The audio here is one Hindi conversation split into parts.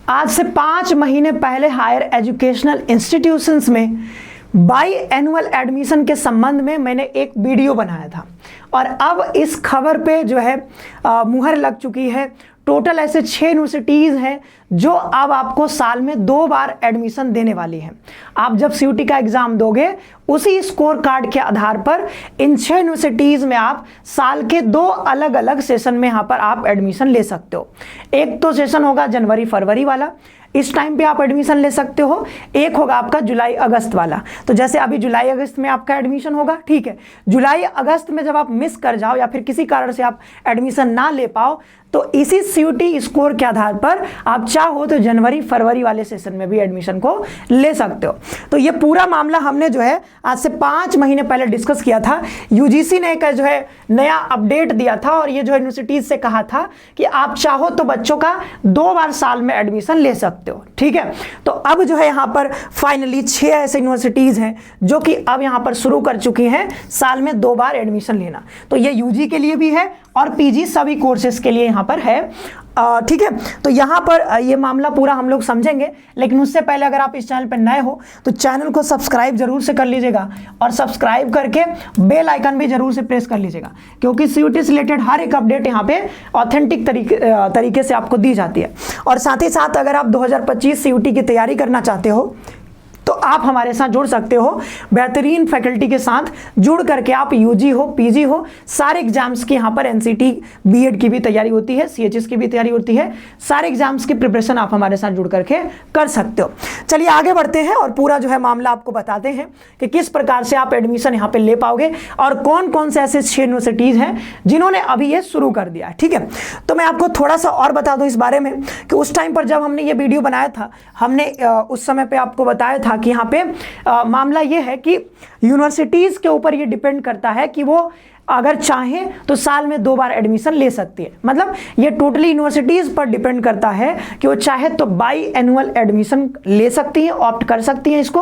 आज से 5 महीने पहले हायर एजुकेशनल इंस्टीट्यूशंस में बाई एनुअल एडमिशन के संबंध में मैंने एक वीडियो बनाया था और अब इस खबर पे जो है मुहर लग चुकी है। टोटल ऐसे 6 यूनिवर्सिटीज़ हैं जो अब आपको साल में 2 बार एडमिशन देने वाली हैं। आप जब सीयूटी का एग्ज़ाम दोगे उसी स्कोर कार्ड के आधार पर इन 6 यूनिवर्सिटीज़ में आप साल के 2 अलग अलग सेशन में यहाँ पर आप एडमिशन ले सकते हो। एक तो सेशन होगा जनवरी फरवरी वाला, इस टाइम पे आप एडमिशन ले सकते हो। एक होगा आपका जुलाई अगस्त वाला। तो जैसे अभी जुलाई अगस्त में आपका एडमिशन होगा, ठीक है। जुलाई अगस्त में जब आप मिस कर जाओ या फिर किसी कारण से आप एडमिशन ना ले पाओ तो इसी सीयूटी स्कोर के आधार पर आप चाहो तो जनवरी फरवरी वाले सेशन में भी एडमिशन को ले सकते हो। तो ये पूरा मामला हमने जो है आज से 5 महीने पहले डिस्कस किया था। यूजीसी ने एक जो है नया अपडेट दिया था और ये जो यूनिवर्सिटीज से कहा था कि आप चाहो तो बच्चों का 2 बार साल में एडमिशन ले सकते हो, ठीक है। तो अब जो है यहाँ पर फाइनली 6 ऐसे यूनिवर्सिटीज हैं जो कि अब यहाँ पर शुरू कर चुकी हैं साल में 2 बार एडमिशन लेना। तो ये यूजी के लिए भी है और पीजी सभी कोर्सेज के लिए यहाँ पर है, ठीक है। तो यहाँ पर ये मामला पूरा हम लोग समझेंगे, लेकिन उससे पहले अगर आप इस चैनल पर नए हो तो चैनल को सब्सक्राइब जरूर से कर लीजिएगा और सब्सक्राइब करके बेल आइकन भी जरूर से प्रेस कर लीजिएगा, क्योंकि सीयूटी से रिलेटेड हर एक अपडेट यहाँ पे ऑथेंटिक तरीके से आपको दी जाती है। और साथ ही साथ अगर आप 2025 सीयूटी की तैयारी करना चाहते हो तो आप हमारे साथ जुड़ सकते हो। बेहतरीन फैकल्टी के साथ जुड़ करके आप यूजी हो पीजी हो सारे एग्जाम्स की यहाँ पर एनसीटी बीएड की भी तैयारी होती है, सीएचएस की भी तैयारी होती है। सारे एग्जाम्स की प्रिपरेशन आप हमारे साथ जुड़ करके कर सकते हो। चलिए आगे बढ़ते हैं और पूरा जो है मामला आपको बताते हैं कि किस प्रकार से आप एडमिशन यहाँ पे ले पाओगे और कौन कौन से ऐसे 6 यूनिवर्सिटीज़ हैं जिन्होंने अभी ये शुरू कर दिया है, ठीक है। तो मैं आपको थोड़ा सा और बता दूँ इस बारे में कि उस टाइम पर जब हमने ये वीडियो बनाया था हमने उस समय पर आपको बताया था कि यहाँ पे मामला ये है कि यूनिवर्सिटीज के ऊपर ये डिपेंड करता है कि वो अगर चाहें तो साल में 2 बार एडमिशन ले सकती है। मतलब ये टोटली यूनिवर्सिटीज पर डिपेंड करता है कि वो चाहे तो बाई एनुअल एडमिशन ले सकती हैं, ऑप्ट कर सकती हैं इसको,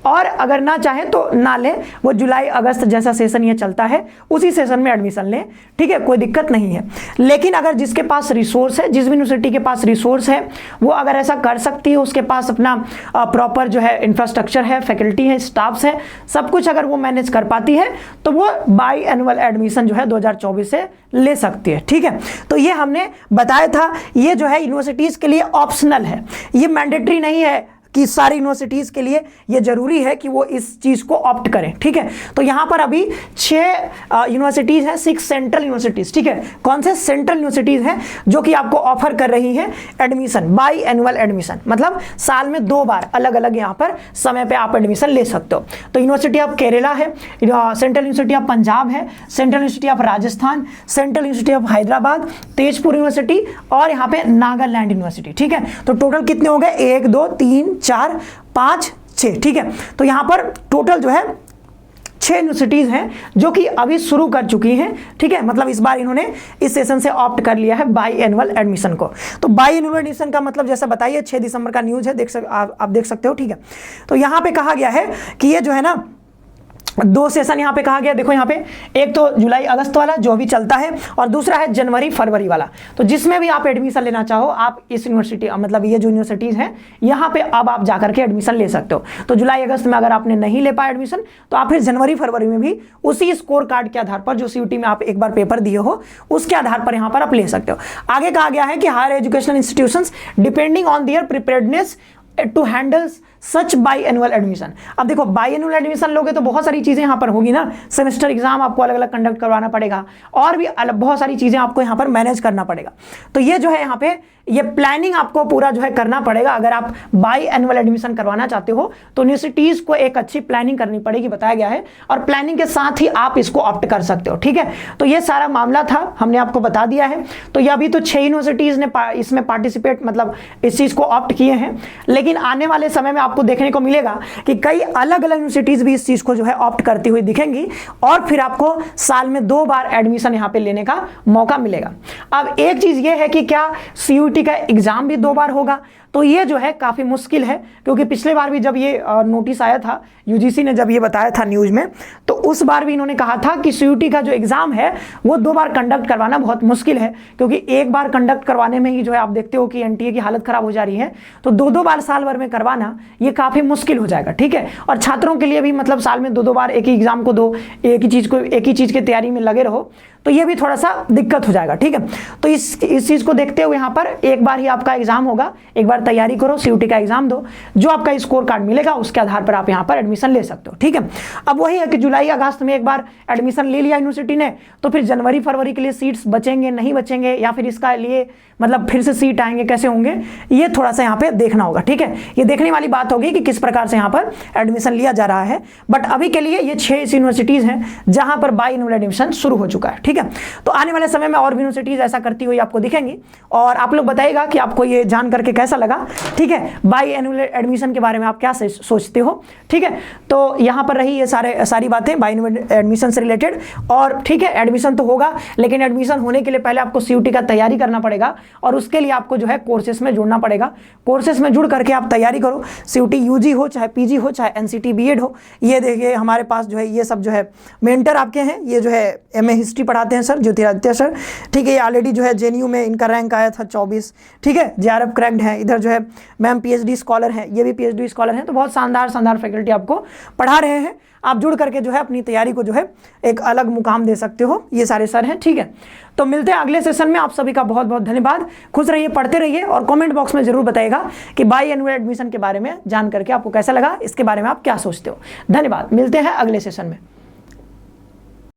और अगर ना चाहे तो ना ले, वो जुलाई अगस्त जैसा सेशन ये चलता है उसी सेशन में एडमिशन ले, ठीक है, कोई दिक्कत नहीं है। लेकिन अगर जिसके पास रिसोर्स है, जिस भी यूनिवर्सिटी के पास रिसोर्स है, वो अगर ऐसा कर सकती है, उसके पास अपना प्रॉपर जो है इंफ्रास्ट्रक्चर है, फैकल्टी है, स्टाफ्स है, सब कुछ अगर वो मैनेज कर पाती है तो वो बाई एनुअल एडमिशन जो है 2024 से ले सकती है, ठीक है। तो ये हमने बताया था, ये जो है यूनिवर्सिटीज के लिए ऑप्शनल है, ये मैंडेटरी नहीं है कि सारी यूनिवर्सिटीज के लिए ये जरूरी है कि वो इस चीज को ऑप्ट करें, ठीक है। तो यहाँ पर अभी 6 यूनिवर्सिटीज हैं, 6 सेंट्रल यूनिवर्सिटीज, ठीक है। कौन से सेंट्रल यूनिवर्सिटीज हैं जो कि आपको ऑफर कर रही हैं एडमिशन, बाई एनुअल एडमिशन, मतलब साल में 2 बार अलग अलग यहाँ पर समय पे आप एडमिशन ले सकते हो। तो यूनिवर्सिटी ऑफ केरला है, सेंट्रल यूनिवर्सिटी ऑफ पंजाब है, central university of Rajasthan, central university of Hyderabad, Tezpur university और यहाँ पे नागालैंड यूनिवर्सिटी, ठीक है। तो टोटल कितने हो गए, 1 2 3 4 5 6, ठीक है। तो यहां पर टोटल जो है 6 यूनिवर्सिटीज हैं जो कि अभी शुरू कर चुकी हैं, ठीक है। मतलब इस बार इन्होंने इस सेशन से ऑप्ट कर लिया है बाई एनुअल एडमिशन को। तो बाई एनुअल एडमिशन का मतलब जैसा बताइए 6 दिसंबर का न्यूज है, आप देख सकते हो, ठीक है। तो यहां पे कहा गया है कि ये जो है ना 2 सेशन यहाँ पे कहा गया, देखो यहाँ पे एक तो जुलाई अगस्त वाला जो भी चलता है और दूसरा है जनवरी फरवरी वाला। तो जिसमें भी आप एडमिशन लेना चाहो आप इस यूनिवर्सिटी, मतलब ये जो यूनिवर्सिटीज़ हैं यहाँ पे अब आप जाकर के एडमिशन ले सकते हो। तो जुलाई अगस्त में अगर आपने नहीं ले पाया एडमिशन तो आप फिर जनवरी फरवरी में भी उसी स्कोर कार्ड के आधार पर जो सीयूटी में आप एक बार पेपर दिए हो उसके आधार पर यहाँ पर आप ले सकते हो। आगे कहा गया है कि higher educational institutions depending on their preparedness to handle such biannual admission. अब देखो बाई एनुअल एडमिशन लोगे तो बहुत सारी चीज़ें यहाँ पर होगी ना, सेमेस्टर एग्जाम आपको अलग अलग कंडक्ट करवाना पड़ेगा और भी बहुत सारी चीज़ें आपको यहाँ पर मैनेज करना पड़ेगा। तो ये जो है यहाँ पे ये प्लानिंग आपको पूरा जो है करना पड़ेगा। अगर आप बाई एनुअल एडमिशन करवाना चाहते हो तो यूनिवर्सिटीज़ को एक अच्छी प्लानिंग करनी पड़ेगी, बताया गया है, और प्लानिंग के साथ ही आप इसको ऑप्ट कर सकते हो, ठीक है। तो ये सारा मामला था, हमने आपको बता दिया है। तो ये अभी तो 6 यूनिवर्सिटीज़ ने इसमें पार्टिसिपेट, मतलब इस चीज़ को ऑप्ट किए हैं, लेकिन आने वाले समय में आपको देखने को मिलेगा कि कई अलग अलग यूनिवर्सिटीज़ भी इस चीज़ को जो है ऑप्ट करती हुई दिखेंगी और फिर आपको साल में 2 बार एडमिशन यहाँ पे लेने का मौका मिलेगा। अब एक चीज़ ये है कि क्या CUET का एग्जाम भी 2 बार होगा। तो ये जो है काफ़ी मुश्किल है, क्योंकि पिछले बार भी जब ये नोटिस आया था, UGC ने जब ये बताया था न्यूज़ में, तो उस बार भी इन्होंने कहा था कि CUET का जो एग्ज़ाम है वो 2 बार कंडक्ट करवाना बहुत मुश्किल है, क्योंकि एक बार कंडक्ट करवाने में ही जो है आप देखते हो कि NTA की हालत ख़राब हो जा रही है, तो 2-2 बार साल भर में करवाना ये काफ़ी मुश्किल हो जाएगा, ठीक है। और छात्रों के लिए भी मतलब साल में 2-2 बार एक ही एग्ज़ाम को दो, एक ही चीज़ की तैयारी में लगे रहो, तो ये भी थोड़ा सा दिक्कत हो जाएगा, ठीक है। तो इस चीज़ को देखते हुए यहाँ पर एक बार ही आपका एग्जाम होगा, एक बार तैयारी करो, CUET का एग्जाम दो, जो आपका स्कोर कार्ड मिलेगा उसके आधार पर आप यहाँ पर एडमिशन ले सकते हो, ठीक है। अब वही है कि जुलाई अगस्त में एक बार एडमिशन ले लिया यूनिवर्सिटी ने, तो फिर जनवरी फरवरी के लिए सीट्स बचेंगे नहीं बचेंगे, या फिर इसका लिए मतलब फिर से सीट आएंगे, कैसे होंगे, ये थोड़ा सा यहाँ पे देखना होगा, ठीक है। ये देखने वाली बात होगी कि किस प्रकार से यहाँ पर एडमिशन लिया जा रहा है। बट अभी के लिए ये 6 यूनिवर्सिटीज़ हैं जहाँ पर बाई एनुअल एडमिशन शुरू हो चुका है, ठीक है। तो आने वाले समय में और भी यूनिवर्सिटीज़ ऐसा करती हुई आपको दिखेंगी, और आप लोग बताइएगा कि आपको ये जान करके कैसा लगा, ठीक है। बाई एनुअल एडमिशन के बारे में आप क्या सोचते हो, ठीक है। तो यहाँ पर रही ये सारी बातें बाई एनुअल एडमिशन से रिलेटेड। और ठीक है, एडमिशन तो होगा, लेकिन एडमिशन होने के लिए पहले आपको CUET का तैयारी करना पड़ेगा, और उसके लिए आपको जो है कोर्सेस में जुड़ना पड़ेगा। कोर्सेस में जुड़ करके आप तैयारी करो, CUET UG हो चाहे PG हो चाहे NCT BEd हो। ये देखिए हमारे पास जो है ये सब जो है मेंटर आपके हैं, ये जो है MA हिस्ट्री पढ़ाते हैं सर, ज्योतिरादित्य सर, ठीक है। ये ऑलरेडी जो है JNU में इनका रैंक आया था 24, ठीक है। JRF क्रैक्ड है। इधर जो है मैम PhD स्कॉलर हैं, ये भी PhD स्कॉलर हैं। तो बहुत शानदार फैकल्टी आपको पढ़ा रहे हैं। आप जुड़ करके जो है अपनी तैयारी को जो है एक अलग मुकाम दे सकते हो। ये सारे सर हैं, ठीक है। तो मिलते हैं अगले सेशन में। आप सभी का बहुत बहुत धन्यवाद। खुश रहिए, पढ़ते रहिए, और कमेंट बॉक्स में जरूर बताइएगा कि बाई एनुअल एडमिशन के बारे में जान करके आपको कैसा लगा, इसके बारे में आप क्या सोचते हो। धन्यवाद, मिलते हैं अगले सेशन में।